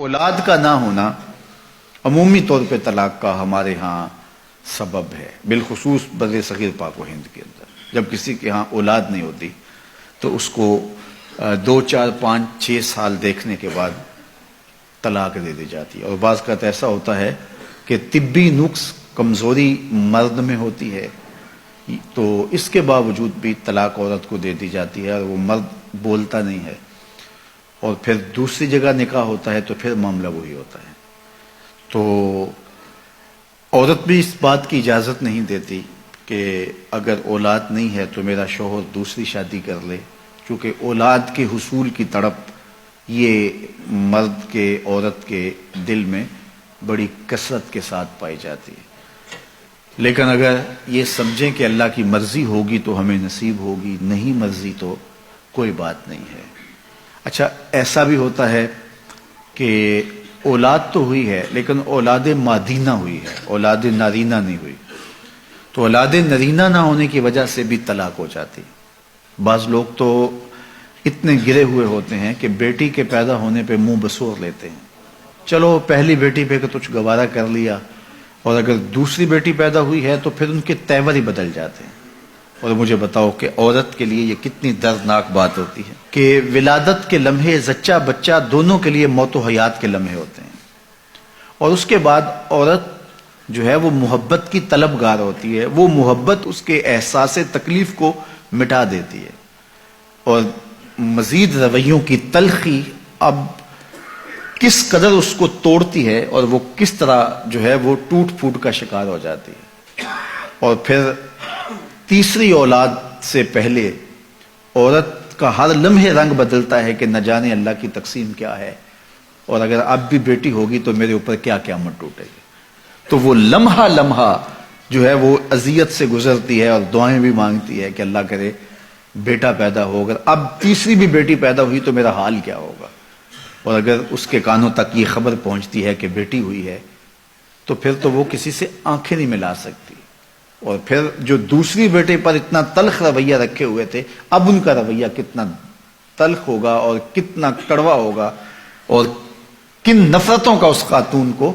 اولاد کا نہ ہونا عمومی طور پہ طلاق کا ہمارے ہاں سبب ہے، بالخصوص بر صغیر پاک و ہند کے اندر۔ جب کسی کے ہاں اولاد نہیں ہوتی تو اس کو 2 4 5 6 سال دیکھنے کے بعد طلاق دے دی جاتی ہے، اور بعض کا ایسا ہوتا ہے کہ طبی نقص کمزوری مرد میں ہوتی ہے تو اس کے باوجود بھی طلاق عورت کو دے دی جاتی ہے، اور وہ مرد بولتا نہیں ہے، اور پھر دوسری جگہ نکاح ہوتا ہے تو پھر معاملہ وہی ہوتا ہے۔ تو عورت بھی اس بات کی اجازت نہیں دیتی کہ اگر اولاد نہیں ہے تو میرا شوہر دوسری شادی کر لے، چونکہ اولاد کے حصول کی تڑپ یہ مرد کے عورت کے دل میں بڑی کثرت کے ساتھ پائی جاتی ہے۔ لیکن اگر یہ سمجھیں کہ اللہ کی مرضی ہوگی تو ہمیں نصیب ہوگی، نہیں مرضی تو کوئی بات نہیں ہے۔ اچھا، ایسا بھی ہوتا ہے کہ اولاد تو ہوئی ہے لیکن اولاد مادینہ ہوئی ہے، اولاد نارینہ نہیں ہوئی، تو اولاد نارینہ نہ ہونے کی وجہ سے بھی طلاق ہو جاتی۔ بعض لوگ تو اتنے گرے ہوئے ہوتے ہیں کہ بیٹی کے پیدا ہونے پہ منہ بسور لیتے ہیں، چلو پہلی بیٹی پہ کچھ گوارا کر لیا، اور اگر دوسری بیٹی پیدا ہوئی ہے تو پھر ان کے تیور ہی بدل جاتے ہیں۔ اور مجھے بتاؤ کہ عورت کے لیے یہ کتنی دردناک بات ہوتی ہے کہ ولادت کے لمحے زچہ بچہ دونوں کے لیے موت و حیات کے لمحے ہوتے ہیں، اور اس کے بعد عورت جو ہے وہ محبت کی طلبگار ہوتی ہے، وہ محبت اس کے احساس تکلیف کو مٹا دیتی ہے، اور مزید رویوں کی تلخی اب کس قدر اس کو توڑتی ہے، اور وہ کس طرح جو ہے وہ ٹوٹ پھوٹ کا شکار ہو جاتی ہے۔ اور پھر تیسری اولاد سے پہلے عورت کا ہر لمحے رنگ بدلتا ہے کہ نہ جانے اللہ کی تقسیم کیا ہے، اور اگر اب بھی بیٹی ہوگی تو میرے اوپر کیا قیامت ٹوٹے گی۔ تو وہ لمحہ لمحہ جو ہے وہ اذیت سے گزرتی ہے، اور دعائیں بھی مانگتی ہے کہ اللہ کرے بیٹا پیدا ہو، اگر اب تیسری بھی بیٹی پیدا ہوئی تو میرا حال کیا ہوگا۔ اور اگر اس کے کانوں تک یہ خبر پہنچتی ہے کہ بیٹی ہوئی ہے تو پھر تو وہ کسی سے آنکھیں نہیں ملا سکتی، اور پھر جو دوسری بیٹے پر اتنا تلخ رویہ رکھے ہوئے تھے اب ان کا رویہ کتنا تلخ ہوگا اور کتنا کڑوا ہوگا، اور کن نفرتوں کا اس خاتون کو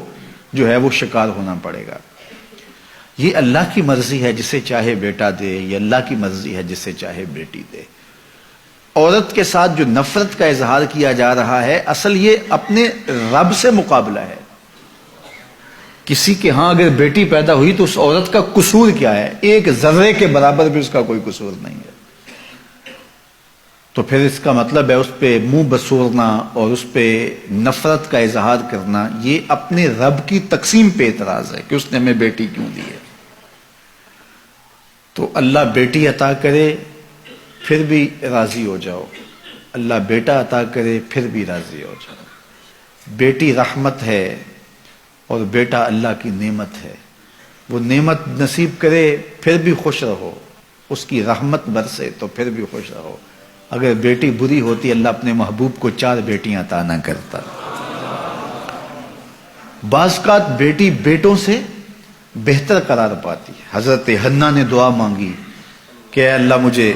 جو ہے وہ شکار ہونا پڑے گا۔ یہ اللہ کی مرضی ہے، جسے چاہے بیٹا دے، یہ اللہ کی مرضی ہے جسے چاہے بیٹی دے۔ عورت کے ساتھ جو نفرت کا اظہار کیا جا رہا ہے اصل یہ اپنے رب سے مقابلہ ہے۔ کسی کے ہاں اگر بیٹی پیدا ہوئی تو اس عورت کا قصور کیا ہے؟ ایک ذرے کے برابر بھی اس کا کوئی قصور نہیں ہے، تو پھر اس کا مطلب ہے اس پہ منہ بسورنا اور اس پہ نفرت کا اظہار کرنا یہ اپنے رب کی تقسیم پہ اعتراض ہے کہ اس نے ہمیں بیٹی کیوں دی ہے۔ تو اللہ بیٹی عطا کرے پھر بھی راضی ہو جاؤ، اللہ بیٹا عطا کرے پھر بھی راضی ہو جاؤ۔ بیٹی رحمت ہے اور بیٹا اللہ کی نعمت ہے، وہ نعمت نصیب کرے پھر بھی خوش رہو، اس کی رحمت برسے تو پھر بھی خوش رہو۔ اگر بیٹی بری ہوتی اللہ اپنے محبوب کو 4 بیٹیاں عطا نہ کرتا۔ بعض کا بیٹی بیٹوں سے بہتر قرار پاتی ہے۔ حضرت حنہ نے دعا مانگی کہ اے اللہ مجھے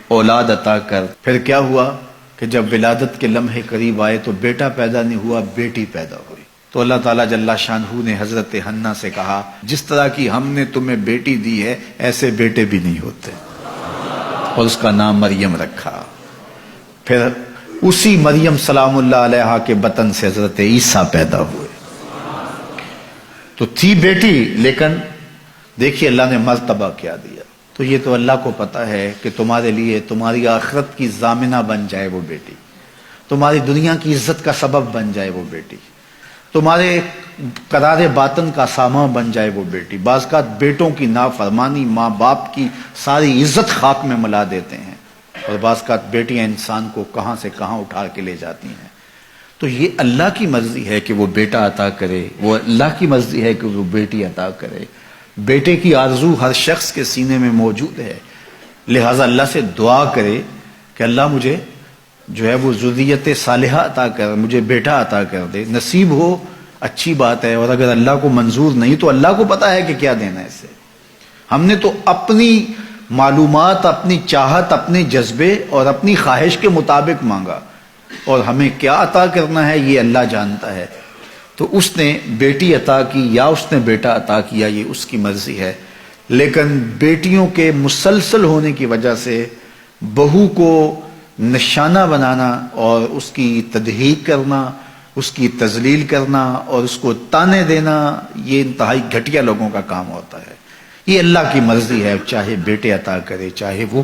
اولاد عطا کر، پھر کیا ہوا کہ جب ولادت کے لمحے قریب آئے تو بیٹا پیدا نہیں ہوا، بیٹی پیدا ہوئی۔ تو اللہ تعالیٰ جل شانہ نے حضرت حنہ سے کہا جس طرح کی ہم نے تمہیں بیٹی دی ہے ایسے بیٹے بھی نہیں ہوتے، اور اس کا نام مریم رکھا۔ پھر اسی مریم سلام اللہ علیہا کے بطن سے حضرت عیسیٰ پیدا ہوئے۔ تو تھی بیٹی لیکن دیکھیے اللہ نے مرتبہ کیا دیا۔ تو یہ تو اللہ کو پتا ہے کہ تمہارے لیے تمہاری آخرت کی ضامنہ بن جائے وہ بیٹی، تمہاری دنیا کی عزت کا سبب بن جائے وہ بیٹی، تمہارے قرار باطن کا سامان بن جائے وہ بیٹی۔ بعض کا بیٹوں کی نافرمانی ماں باپ کی ساری عزت خاک میں ملا دیتے ہیں، اور بعض کا بیٹیاں انسان کو کہاں سے کہاں اٹھا کے لے جاتی ہیں۔ تو یہ اللہ کی مرضی ہے کہ وہ بیٹا عطا کرے، وہ اللہ کی مرضی ہے کہ وہ بیٹی عطا کرے۔ بیٹے کی آرزو ہر شخص کے سینے میں موجود ہے، لہٰذا اللہ سے دعا کرے کہ اللہ مجھے جو ہے وہ ذریت صالحہ عطا کر، مجھے بیٹا عطا کر دے۔ نصیب ہو اچھی بات ہے، اور اگر اللہ کو منظور نہیں تو اللہ کو پتا ہے کہ کیا دینا ہے اسے۔ ہم نے تو اپنی معلومات، اپنی چاہت، اپنے جذبے اور اپنی خواہش کے مطابق مانگا، اور ہمیں کیا عطا کرنا ہے یہ اللہ جانتا ہے. تو اس نے بیٹی عطا کی یا اس نے بیٹا عطا کیا یہ اس کی مرضی ہے، لیکن بیٹیوں کے مسلسل ہونے کی وجہ سے بہو کو نشانہ بنانا اور اس کی تضحیک کرنا، اس کی تذلیل کرنا اور اس کو تانے دینا، یہ انتہائی گھٹیا لوگوں کا کام ہوتا ہے. یہ اللہ کی مرضی ہے، چاہے بیٹے عطا کرے چاہے وہ